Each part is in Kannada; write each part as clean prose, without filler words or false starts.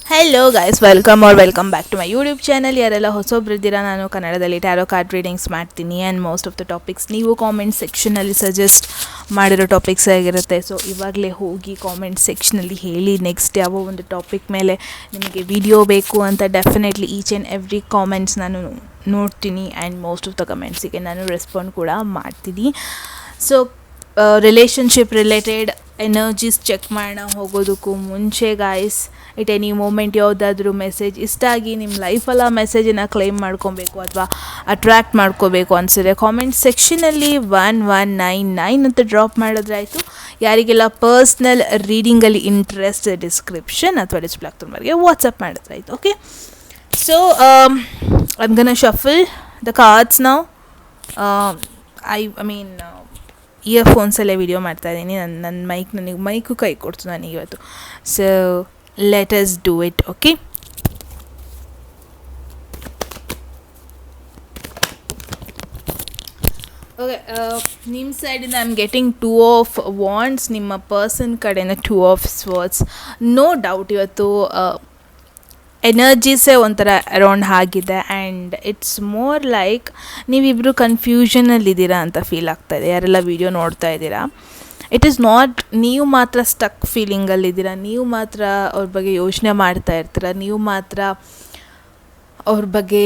Hello guys, welcome back to my YouTube channel. ಯಾರೆಲ್ಲ ಹೊಸೊಬ್ರಿದ್ದೀರಾ, ನಾನು ಕನ್ನಡದಲ್ಲಿ ಟ್ಯಾರೋ ಕಾರ್ಡ್ ರೀಡಿಂಗ್ಸ್ ಮಾಡ್ತೀನಿ and most of the topics ನೀವು ಕಾಮೆಂಟ್ ಸೆಕ್ಷನಲ್ಲಿ ಸಜೆಸ್ಟ್ ಮಾಡಿರೋ ಟಾಪಿಕ್ಸ್ ಆಗಿರುತ್ತೆ. ಸೊ ಇವಾಗಲೇ ಹೋಗಿ ಕಾಮೆಂಟ್ ಸೆಕ್ಷನಲ್ಲಿ ಹೇಳಿ ನೆಕ್ಸ್ಟ್ ಯಾವ ಒಂದು ಟಾಪಿಕ್ ಮೇಲೆ ನಿಮಗೆ ವಿಡಿಯೋ ಬೇಕು ಅಂತ. Definitely each and every comments ನಾನು ನೋಡ್ತೀನಿ ಆ್ಯಂಡ್ ಮೋಸ್ಟ್ ಆಫ್ ದ ಕಮೆಂಟ್ಸಿಗೆ ನಾನು ರೆಸ್ಪಾಂಡ್ ಕೂಡ ಮಾಡ್ತೀನಿ. So relationship related energies check ಮಾಡೋಣ ಹೋಗೋದಕ್ಕೂ ಮುಂಚೆ ಗಾಯ್ಸ್, ಇಟ್ ಎನಿ ಮೂಮೆಂಟ್ ಯಾವುದಾದ್ರೂ ಮೆಸೇಜ್ ಇಷ್ಟ ಆಗಿ ನಿಮ್ಮ ಲೈಫಲ್ಲ ಆ ಮೆಸೇಜನ್ನು ಕ್ಲೈಮ್ ಮಾಡ್ಕೊಬೇಕು ಅಥವಾ ಅಟ್ರ್ಯಾಕ್ಟ್ ಮಾಡ್ಕೋಬೇಕು ಅನಿಸಿದ್ರೆ ಕಾಮೆಂಟ್ ಸೆಕ್ಷನಲ್ಲಿ 1199 ಅಂತ ಡ್ರಾಪ್ ಮಾಡಿದ್ರಾಯಿತು. ಯಾರಿಗೆಲ್ಲ ಪರ್ಸ್ನಲ್ ರೀಡಿಂಗಲ್ಲಿ ಇಂಟ್ರೆಸ್ಟ್ ಡಿಸ್ಕ್ರಿಪ್ಷನ್ ಅಥವಾ ಡಿಸ್ಪ್ಲೇ ಆಗ್ತವ್ರಿಗೆ ವಾಟ್ಸಪ್ ಮಾಡಿದ್ರಾಯ್ತು. Okay, so I'm gonna shuffle the cards now. I mean ಇಯರ್ಫೋನ್ಸಲ್ಲೇ ವಿಡಿಯೋ ಮಾಡ್ತಾಯಿದ್ದೀನಿ. ನನಗೆ ಮೈಕು ಕೈ ಕೊಡ್ತು ನನಗೆ ಇವತ್ತು. So let us do it. Okay, okay, ನಿಮ್ಮ ಸೈಡಿಂದ I am getting 2 of wands, ನಿಮ್ಮ ಪರ್ಸನ್ ಕಡೆಯಿಂದ 2 ಆಫ್ ಸ್ವರ್ಡ್ಸ್. ನೋ ಡೌಟ್ ಇವತ್ತು ಎನರ್ಜೀಸೇ ಒಂಥರ ಅರೌಂಡ್ ಆಗಿದೆ ಆ್ಯಂಡ್ ಇಟ್ಸ್ ಮೋರ್ ಲೈಕ್ ನೀವಿಬ್ಬರು ಕನ್ಫ್ಯೂಷನಲ್ಲಿದ್ದೀರಾ ಅಂತ ಫೀಲ್ ಆಗ್ತಾಯಿದೆ. ಯಾರೆಲ್ಲ ವೀಡಿಯೋ ನೋಡ್ತಾ ಇದ್ದೀರಾ, ಇಟ್ ಈಸ್ ನಾಟ್ ನೀವು ಮಾತ್ರ ಸ್ಟಕ್ ಫೀಲಿಂಗಲ್ಲಿದ್ದೀರಾ, ನೀವು ಮಾತ್ರ ಅವ್ರ ಬಗ್ಗೆ ಯೋಚನೆ ಮಾಡ್ತಾ ಇರ್ತೀರ, ನೀವು ಮಾತ್ರ ಅವ್ರ ಬಗ್ಗೆ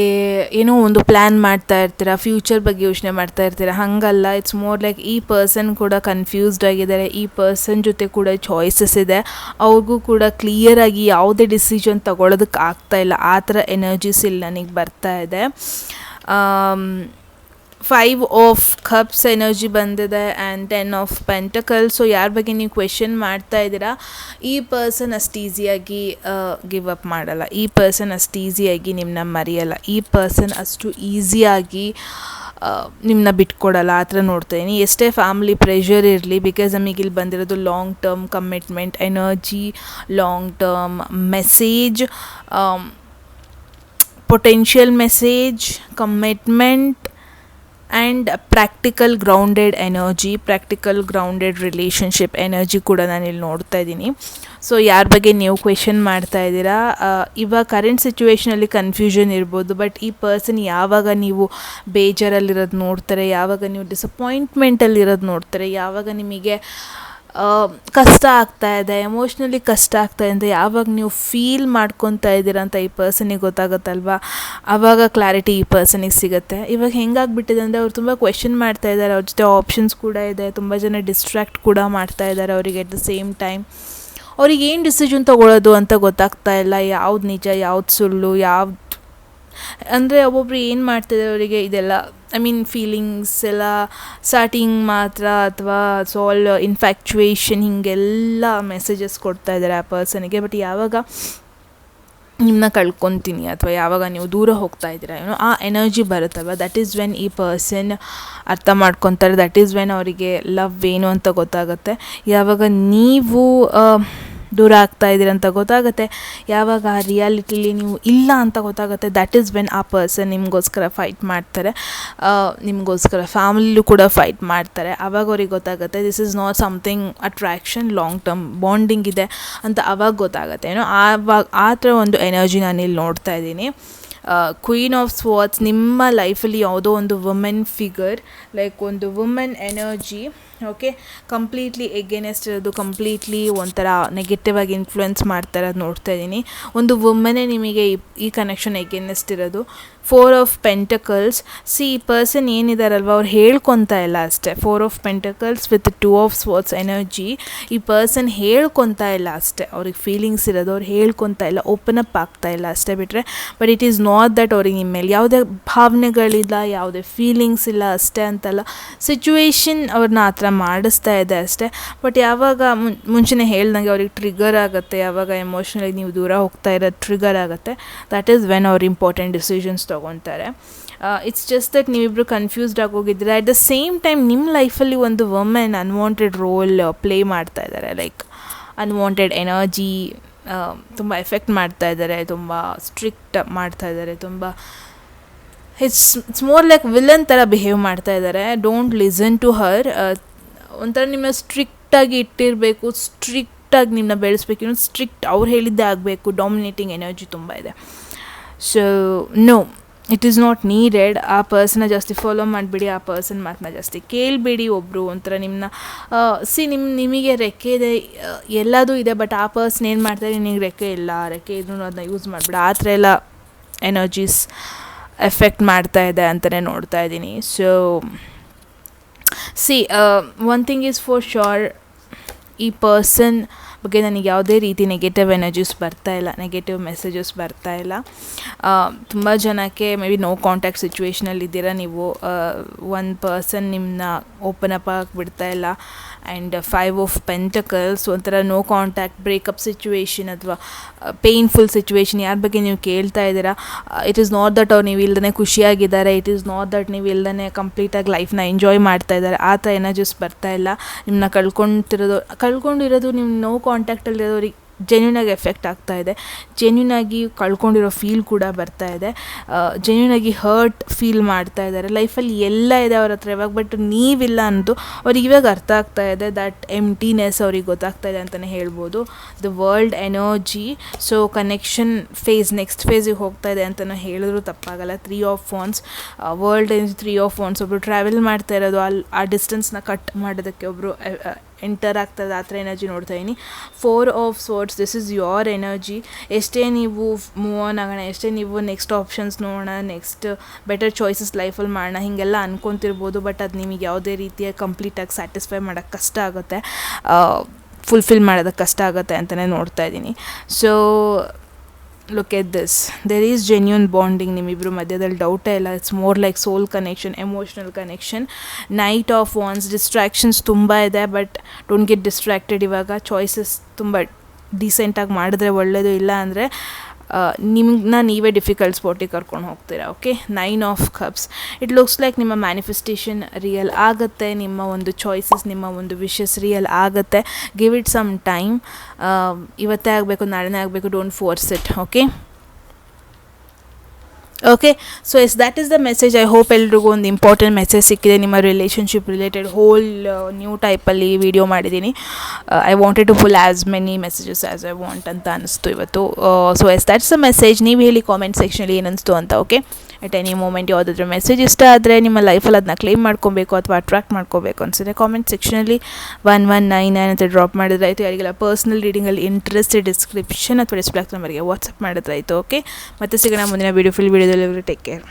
ಏನೋ ಒಂದು ಪ್ಲ್ಯಾನ್ ಮಾಡ್ತಾ ಇರ್ತೀರ, ಫ್ಯೂಚರ್ ಬಗ್ಗೆ ಯೋಚನೆ ಮಾಡ್ತಾ ಇರ್ತೀರ. ಹಾಗಲ್ಲ, ಇಟ್ಸ್ ಮೋರ್ ಲೈಕ್ ಈ ಪರ್ಸನ್ ಕೂಡ ಕನ್ಫ್ಯೂಸ್ಡ್ ಆಗಿದ್ದಾರೆ, ಈ ಪರ್ಸನ್ ಜೊತೆ ಕೂಡ ಚಾಯ್ಸಸ್ ಇದೆ, ಅವ್ರಿಗೂ ಕೂಡ ಕ್ಲಿಯರಾಗಿ ಯಾವುದೇ ಡಿಸಿಷನ್ ತಗೊಳ್ಳೋದಕ್ಕೆ ಆಗ್ತಾಯಿಲ್ಲ. ಆ ಥರ ಎನರ್ಜೀಸ್ ಇಲ್ಲಿ ನನಗೆ ಬರ್ತಾ ಇದೆ. 5 ಆಫ್ ಕಪ್ಸ್ ಎನರ್ಜಿ ಬಂದಿದೆ ಆ್ಯಂಡ್ 10 ಆಫ್ ಪೆಂಟಕಲ್ಸ್. ಸೊ ಯಾರ ಬಗ್ಗೆ ನೀವು ಕ್ವೆಶನ್ ಮಾಡ್ತಾ ಇದ್ದೀರಾ, ಈ ಪರ್ಸನ್ ಅಷ್ಟು ಈಸಿಯಾಗಿ ಗಿವ್ ಅಪ್ ಮಾಡಲ್ಲ, ಈ ಪರ್ಸನ್ ಅಷ್ಟು ಈಸಿಯಾಗಿ ನಿಮ್ಮನ್ನ ಮರೆಯಲ್ಲ, ಈ ಪರ್ಸನ್ ಅಷ್ಟು ಈಸಿಯಾಗಿ ನಿಮ್ಮನ್ನ ಬಿಟ್ಕೊಡಲ್ಲ. ಆ ಥರ ನೋಡ್ತಾ ಇದ್ದೀನಿ. ಎಷ್ಟೇ ಫ್ಯಾಮಿಲಿ ಪ್ರೆಷರ್ ಇರಲಿ, ಬಿಕಾಸ್ ನಮಗೆ ಇಲ್ಲಿ ಬಂದಿರೋದು long term commitment energy, long term message, potential message, commitment and practical grounded energy, practical grounded relationship energy ಕೂಡ ನಾನಿಲ್ಲಿ ನೋಡ್ತಾ ಇದ್ದೀನಿ. ಸೊ ಯಾರ ಬಗ್ಗೆ ನೀವು ಕ್ವೆಶನ್ ಮಾಡ್ತಾ ಇದ್ದೀರಾ, ಇವಾಗ ಕರೆಂಟ್ ಸಿಚುವೇಷನಲ್ಲಿ ಕನ್ಫ್ಯೂಷನ್ ಇರ್ಬೋದು, ಬಟ್ ಈ ಪರ್ಸನ್ ಯಾವಾಗ ನೀವು ಬೇಜಾರಲ್ಲಿರೋದು ನೋಡ್ತಾರೆ, ಯಾವಾಗ ನೀವು ಡಿಸಪಾಯಿಂಟ್ಮೆಂಟಲ್ಲಿರೋದು ನೋಡ್ತಾರೆ, ಯಾವಾಗ ನಿಮಗೆ ಕಷ್ಟ ಆಗ್ತಾ ಇದೆ, ಎಮೋಷ್ನಲಿ ಕಷ್ಟ ಆಗ್ತಾ ಇದೆ ಅಂತ ಯಾವಾಗ ನೀವು ಫೀಲ್ ಮಾಡ್ಕೊತಾ ಇದ್ದೀರಾ ಅಂತ ಈ ಪರ್ಸನಿಗೆ ಗೊತ್ತಾಗುತ್ತಲ್ವ, ಆವಾಗ ಕ್ಲಾರಿಟಿ ಈ ಪರ್ಸನಿಗೆ ಸಿಗುತ್ತೆ. ಇವಾಗ ಹೆಂಗಾಗ್ಬಿಟ್ಟಿದೆ ಅಂದರೆ ಅವ್ರು ತುಂಬ ಕ್ವೆಶನ್ ಮಾಡ್ತಾ ಇದ್ದಾರೆ, ಅವ್ರ ಜೊತೆ ಆಪ್ಷನ್ಸ್ ಕೂಡ ಇದೆ, ತುಂಬ ಜನ ಡಿಸ್ಟ್ರ್ಯಾಕ್ಟ್ ಕೂಡ ಮಾಡ್ತಾ ಇದ್ದಾರೆ ಅವರಿಗೆ. ಅಟ್ ದ ಸೇಮ್ ಟೈಮ್ ಅವ್ರಿಗೆ ಏನು ಡಿಸಿಷನ್ ತೊಗೊಳ್ಳೋದು ಅಂತ ಗೊತ್ತಾಗ್ತಾ ಇಲ್ಲ, ಯಾವ್ದು ನಿಜ ಯಾವ್ದು ಸುಳ್ಳು, ಯಾವ್ದು ಅಂದರೆ ಒಬ್ಬೊಬ್ರು ಏನು ಮಾಡ್ತಿದ್ದಾರೆ ಅವರಿಗೆ ಇದೆಲ್ಲ ಐ ಮೀನ್ ಫೀಲಿಂಗ್ಸ್ ಎಲ್ಲ ಸ್ಟಾರ್ಟಿಂಗ್ ಮಾತ್ರ ಅಥವಾ ಸಾಲ್ ಇನ್ಫ್ಯಾಕ್ಚುಯೇಷನ್ ಹೀಗೆಲ್ಲ ಮೆಸೇಜಸ್ ಕೊಡ್ತಾ ಇದ್ದಾರೆ ಆ ಪರ್ಸನಿಗೆ. ಬಟ್ ಯಾವಾಗ ನಿಮ್ಮನ್ನ ಕಳ್ಕೊತೀನಿ ಅಥವಾ ಯಾವಾಗ ನೀವು ದೂರ ಹೋಗ್ತಾ ಇದ್ದೀರಾ ಏನೋ ಆ energy ಬರುತ್ತಲ್ವ, that is when he person ಅರ್ಥ ಮಾಡ್ಕೊತಾರೆ, ದಟ್ ಈಸ್ ವೆನ್ ಅವರಿಗೆ ಲವ್ ಏನು ಅಂತ ಗೊತ್ತಾಗುತ್ತೆ. ಯಾವಾಗ ನೀವು ದೂರ ಆಗ್ತಾ ಇದ್ದೀರ ಅಂತ ಗೊತ್ತಾಗುತ್ತೆ, ಯಾವಾಗ ಆ ರಿಯಾಲಿಟಿಲಿ ನೀವು ಇಲ್ಲ ಅಂತ ಗೊತ್ತಾಗುತ್ತೆ, ದ್ಯಾಟ್ ಈಸ್ ವೆನ್ ಆ ಪರ್ಸನ್ ನಿಮಗೋಸ್ಕರ ಫೈಟ್ ಮಾಡ್ತಾರೆ, ನಿಮಗೋಸ್ಕರ ಫ್ಯಾಮಿಲಿಲೂ ಕೂಡ ಫೈಟ್ ಮಾಡ್ತಾರೆ. ಆವಾಗ ಅವ್ರಿಗೆ ಗೊತ್ತಾಗುತ್ತೆ this is not something attraction, long term bonding ಇದೆ ಅಂತ ಆವಾಗ ಗೊತ್ತಾಗುತ್ತೆ ಏನೋ. ಆವಾಗ ಆ ಥರ ಒಂದು ಎನರ್ಜಿ ನಾನಿಲ್ಲಿ ನೋಡ್ತಾ ಇದ್ದೀನಿ. ಕ್ವೀನ್ ಆಫ್ ಸ್ವರ್ಡ್ಸ್, ನಿಮ್ಮ ಲೈಫಲ್ಲಿ ಯಾವುದೋ ಒಂದು ವುಮೆನ್ ಫಿಗರ್, ಲೈಕ್ ಒಂದು women energy, okay, completely against ಇರೋದು, ಕಂಪ್ಲೀಟ್ಲಿ ಒಂಥರ ನೆಗೆಟಿವ್ ಆಗಿ ಇನ್ಫ್ಲುಯೆನ್ಸ್ ಮಾಡ್ತಾ ಇರೋದು ನೋಡ್ತಾ ಇದ್ದೀನಿ. ಒಂದು ವುಮೆನ್ನೇ ನಿಮಗೆ ಈ ಕನೆಕ್ಷನ್ ಎಗೇನೆಸ್ಟ್ ಇರೋದು. 4 ಆಫ್ ಪೆಂಟಕಲ್ಸ್, ಸಿ ಈ ಪರ್ಸನ್ ಏನಿದಾರಲ್ವ ಅವ್ರು ಹೇಳ್ಕೊತಾ ಇಲ್ಲ ಅಷ್ಟೇ. 4 of pentacles with 2 of swords energy, ಈ ಪರ್ಸನ್ ಹೇಳ್ಕೊತಾ ಇಲ್ಲ ಅಷ್ಟೇ, ಅವ್ರಿಗೆ ಫೀಲಿಂಗ್ಸ್ ಇರೋದು, ಅವ್ರು ಹೇಳ್ಕೊತಾ ಇಲ್ಲ, ಓಪನ್ ಅಪ್ ಆಗ್ತಾ ಇಲ್ಲ ಅಷ್ಟೇ ಬಿಟ್ಟರೆ. But it is not that ಅವ್ರಿಗೆ ನಿಮ್ಮ ಮೇಲೆ ಯಾವುದೇ ಭಾವನೆಗಳಿಲ್ಲ, ಯಾವುದೇ ಫೀಲಿಂಗ್ಸ್ ಇಲ್ಲ ಅಷ್ಟೇ ಅಂತಲ್ಲ, ಸಿಚುವೇಶನ್ ಅವ್ರನ್ನ ಆ ಥರ ಮಾಡಿಸ್ತಾ ಇದೆ ಅಷ್ಟೇ. ಬಟ್ ಯಾವಾಗ ಮುಂಚೆನೇ ಹೇಳ್ದಂಗೆ ಅವ್ರಿಗೆ ಟ್ರಿಗರ್ ಆಗುತ್ತೆ, ಯಾವಾಗ ಎಮೋಷ್ನಲಿ ನೀವು ದೂರ ಹೋಗ್ತಾ ಇರೋದು ಟ್ರಿಗರ್ ಆಗುತ್ತೆ, ದ್ಯಾಟ್ ಈಸ್ ವೆನ್ ಅವ್ರು ಇಂಪಾರ್ಟೆಂಟ್ ಡಿಸಿಷನ್ಸ್ ತೊಗೊತಾರೆ. ಇಟ್ಸ್ ಜಸ್ಟ್ ದಟ್ ನೀವಿಬ್ಬರು ಕನ್ಫ್ಯೂಸ್ಡ್ ಆಗೋಗಿದ್ದೀರಾ. ಅಟ್ ದ ಸೇಮ್ ಟೈಮ್ ನಿಮ್ಮ ಲೈಫಲ್ಲಿ ಒಂದು ವುಮೆನ್ ಅನ್ವಾಂಟೆಡ್ ರೋಲ್ ಪ್ಲೇ ಮಾಡ್ತಾ ಇದ್ದಾರೆ, ಲೈಕ್ ಅನ್ವಾಂಟೆಡ್ ಎನರ್ಜಿ ತುಂಬ ಎಫೆಕ್ಟ್ ಮಾಡ್ತಾ ಇದ್ದಾರೆ, ತುಂಬ ಸ್ಟ್ರಿಕ್ಟ್ ಮಾಡ್ತಾ ಇದ್ದಾರೆ, ತುಂಬ ಇಟ್ಸ್ ಮೋರ್ ಲೈಕ್ ವಿಲನ್ ಥರ ಬಿಹೇವ್ ಮಾಡ್ತಾ ಇದ್ದಾರೆ. Don't listen to her. ಒಂಥರ ನಿಮ್ಮ ಸ್ಟ್ರಿಕ್ಟಾಗಿ ಇಟ್ಟಿರಬೇಕು, ಸ್ಟ್ರಿಕ್ಟ್ ಸ್ಟ್ರಿಕ್ಟಾಗಿ ನಿಮ್ಮನ್ನ ಬೆಳೆಸ್ಬೇಕು, ಇನ್ನೂ ಸ್ಟ್ರಿಕ್ಟ್ ಅವ್ರು ಹೇಳಿದ್ದೇ ಆಗಬೇಕು, ಡಾಮಿನೇಟಿಂಗ್ ಎನರ್ಜಿ ತುಂಬ ಇದೆ. So no, it is not needed. ಆ ಪರ್ಸನ್ನ ಜಾಸ್ತಿ ಫಾಲೋ ಮಾಡಿಬಿಡಿ, ಆ ಪರ್ಸನ್ ಮಾತನ್ನ ಜಾಸ್ತಿ ಕೇಳಬೇಡಿ. ಒಬ್ಬರು ಒಂಥರ ನಿಮ್ಮನ್ನ ನಿಮಗೆ ರೆಕ್ಕೆ ಇದೆ, ಎಲ್ಲದೂ ಇದೆ, ಬಟ್ ಆ ಪರ್ಸನ್ ಏನು ಮಾಡ್ತಾರೆ, ನಿನಗೆ ರೆಕ್ಕೆ ಇಲ್ಲ, ರೆಕ್ಕೆ ಇದ್ರೂ ಅದನ್ನ ಯೂಸ್ ಮಾಡಿಬಿಡ, ಆ ಥರ ಎಲ್ಲ ಎನರ್ಜೀಸ್ ಎಫೆಕ್ಟ್ ಮಾಡ್ತಾ ಇದೆ ಅಂತಲೇ ನೋಡ್ತಾ ಇದ್ದೀನಿ. So one thing is for sure, ಈ ಪರ್ಸನ್ ಬಗ್ಗೆ ನನಗೆ ಯಾವುದೇ ರೀತಿ ನೆಗೆಟಿವ್ ಎನರ್ಜೀಸ್ ಬರ್ತಾಯಿಲ್ಲ, ನೆಗೆಟಿವ್ ಮೆಸೇಜಸ್ ಬರ್ತಾಯಿಲ್ಲ. ತುಂಬ ಜನಕ್ಕೆ ಮೇ ಬಿ ನೋ ಕಾಂಟ್ಯಾಕ್ಟ್ ಸಿಚುವೇಷನಲ್ಲಿ ಇದ್ದೀರಾ ನೀವು, ಒಂದು ಪರ್ಸನ್ ನಿಮ್ಮನ್ನ ಓಪನ್ ಅಪ್ ಆಗಿ ಬಿಡ್ತಾಯಿಲ್ಲ. ಆ್ಯಂಡ್ 5 ಆಫ್ ಪೆಂಟಕಲ್ಸ್ ಒಂಥರ ನೋ ಕಾಂಟ್ಯಾಕ್ಟ್, ಬ್ರೇಕಪ್ ಸಿಚುವೇಷನ್ ಅಥವಾ ಪೇಯ್ನ್ಫುಲ್ ಸಿಚುವೇಷನ್ ಯಾರ ಬಗ್ಗೆ ನೀವು ಕೇಳ್ತಾ ಇದ್ದೀರಾ. ಇಟ್ ಈಸ್ ನಾಟ್ ದಟ್ ಅವ್ರು ನೀವು ಇಲ್ದೇ ಖುಷಿಯಾಗಿದ್ದಾರೆ, ಇಟ್ ಈಸ್ ನಾಟ್ ದಟ್ ನೀವು ಇಲ್ದೇ ಕಂಪ್ಲೀಟಾಗಿ ಲೈಫ್ನ ಎಂಜಾಯ್ ಮಾಡ್ತಾ ಇದ್ದಾರೆ. ಆ ಥರ ಎನರ್ಜೀಸ್ ಬರ್ತಾಯಿಲ್ಲ. ನಿಮ್ಮನ್ನ ಕಳ್ಕೊಂಡಿರೋದು ನಿಮ್ಮ ನೋ ಕಾಂಟ್ಯಾಕ್ಟಲ್ಲಿರೋರಿಗೆ ಜೆನ್ಯೂನಾಗಿ ಎಫೆಕ್ಟ್ ಆಗ್ತಾಯಿದೆ, ಜೆನ್ಯೂನಾಗಿ ಕಳ್ಕೊಂಡಿರೋ ಫೀಲ್ ಕೂಡ ಬರ್ತಾಯಿದೆ, ಜೆನ್ಯೂನಾಗಿ ಹರ್ಟ್ ಫೀಲ್ ಮಾಡ್ತಾ ಇದ್ದಾರೆ. ಲೈಫಲ್ಲಿ ಎಲ್ಲ ಇದೆ ಅವ್ರ ಹತ್ರ ಇವಾಗ, ಬಟ್ ನೀವಿಲ್ಲ ಅನ್ನೋದು ಅವ್ರಿಗೆ ಇವಾಗ ಅರ್ಥ ಆಗ್ತಾ ಇದೆ. ದಟ್ ಎಂಟಿನೆಸ್ ಅವ್ರಿಗೆ ಗೊತ್ತಾಗ್ತಾ ಇದೆ ಅಂತಲೇ ಹೇಳ್ಬೋದು. The world energy, so connection phase, next ಫೇಸಿಗೆ ಹೋಗ್ತಾ ಇದೆ ಅಂತಲೂ ಹೇಳಿದ್ರು ತಪ್ಪಾಗಲ್ಲ. 3 of wands, world energy 3 of wands. ಒಬ್ಬರು ಟ್ರಾವೆಲ್ ಮಾಡ್ತಾ ಇರೋದು, ಆ ಡಿಸ್ಟೆನ್ಸ್ನ ಕಟ್ ಮಾಡೋದಕ್ಕೆ ಒಬ್ಬರು ಎಂಟರ್ ಆಗ್ತದೆ, ಆ ಥರ ಎನರ್ಜಿ ನೋಡ್ತಾ ಇದ್ದೀನಿ. 4 of swords, this is your energy. ಎಷ್ಟೇ ನೀವು ಮೂವ್ ಆನ್ ಆಗೋಣ, ಎಷ್ಟೇ ನೀವು ನೆಕ್ಸ್ಟ್ ಆಪ್ಷನ್ಸ್ ನೋಡೋಣ, ನೆಕ್ಸ್ಟ್ ಬೆಟರ್ ಚಾಯ್ಸಸ್ ಲೈಫಲ್ಲಿ ಮಾಡೋಣ ಹೀಗೆಲ್ಲ ಅನ್ಕೊತಿರ್ಬೋದು, ಬಟ್ ಅದು ನಿಮಗೆ ಯಾವುದೇ ರೀತಿಯ ಕಂಪ್ಲೀಟಾಗಿ ಸ್ಯಾಟಿಸ್ಫೈ ಮಾಡೋಕ್ಕೆ ಕಷ್ಟ ಆಗುತ್ತೆ, ಫುಲ್ಫಿಲ್ ಮಾಡೋದಕ್ಕೆ ಕಷ್ಟ ಆಗುತ್ತೆ ಅಂತಲೇ ನೋಡ್ತಾ ಇದ್ದೀನಿ. So look at this, there is genuine bonding ನಿಮ್ಮಿಬ್ಬರು ಮಧ್ಯದಲ್ಲಿ, ಡೌಟೇ ಇಲ್ಲ. It's more like soul connection, emotional connection. Knight of wands, distractions ತುಂಬ ಇದೆ, ಬಟ್ ಡೋಂಟ್ ಗೆಟ್ ಡಿಸ್ಟ್ರಾಕ್ಟೆಡ್. ಇವಾಗ ಚಾಯ್ಸಸ್ ತುಂಬ ಡೀಸೆಂಟಾಗಿ ಮಾಡಿದ್ರೆ ಒಳ್ಳೆಯದು, ಇಲ್ಲ ಅಂದರೆ ನಿಮ್ಮನ್ನ ನೀವೇ ಡಿಫಿಕಲ್ಟ್ ಸ್ಪಾಟಿಗೆ ಕರ್ಕೊಂಡು ಹೋಗ್ತೀರಾ. Okay, 9 of cups, it looks like ನಿಮ್ಮ ಮ್ಯಾನಿಫೆಸ್ಟೇಷನ್ ರಿಯಲ್ ಆಗುತ್ತೆ, ನಿಮ್ಮ ಒಂದು ಚಾಯ್ಸಸ್, ನಿಮ್ಮ ಒಂದು ವಿಶಸ್ ರಿಯಲ್ ಆಗುತ್ತೆ. Give it some time. ಇವತ್ತೇ ಆಗಬೇಕು, ನಾಳೆನೇ ಆಗಬೇಕು, don't force it. Okay, so that is the message. I hope ಎಲ್ರಿಗೂ ಒಂದು ಇಂಪಾರ್ಟೆಂಟ್ ಮೆಸೇಜ್ ಸಿಕ್ಕಿದೆ. ನಿಮ್ಮ ರಿಲೇಷನ್ಶಿಪ್ ರಿಲೇಟೆಡ್ ಹೋಲ್ ನ್ಯೂ ಟೈಪಲ್ಲಿ ವಿಡಿಯೋ ಮಾಡಿದ್ದೀನಿ. I wanted to pull as many messages as I want ಅಂತ ಅನ್ನಿಸ್ತು ಇವತ್ತು. So that's the message. ನೀವು ಹೇಳಿ ಕಾಮೆಂಟ್ ಸೆಕ್ಷನಲ್ಲಿ ಏನನ್ನಿಸ್ತು ಅಂತ. ಓಕೆ, ಎಟ್ ಎನಿ ಮೂಮೆಂಟ್ ಯಾವುದಾದ್ರೂ ಮೆಸೇಜ್ ಇಷ್ಟ ಆದರೆ, ನಿಮ್ಮ ಲೈಫಲ್ಲಿ ಅದನ್ನ ಕ್ಲೇಮ್ ಮಾಡ್ಕೊಬೇಕು ಅಥವಾ ಅಟ್ರಾಕ್ಟ್ ಮಾಡ್ಕೋಬೇಕು ಅನಿಸಿದ್ರೆ, ಕಾಮೆಂಟ್ ಸೆಕ್ಷನಲ್ಲಿ 1199 ಅಂತ ಡ್ರಾಪ್ ಮಾಡಿದ್ರಾಯಿತು. ಯಾರಿಗೆಲ್ಲ ಪರ್ಸ್ನಲ್ ರೀಡಿಂಗಲ್ಲಿ ಇಂಟ್ರೆಸ್ಟ್, ಡಿಸ್ಕ್ರಿಪ್ಷನ್ ಅಥವಾ ಡಿಸ್ಪ್ಲೇ ನಂಬರ್ಗೆ ವಾಟ್ಸಪ್ ಮಾಡಿದ್ರಾಯಿತು. ಓಕೆ, ಮತ್ತೆ ಸಿಗೋಣ ಮುಂದಿನ ವಿಡಿಯೋ. Take care.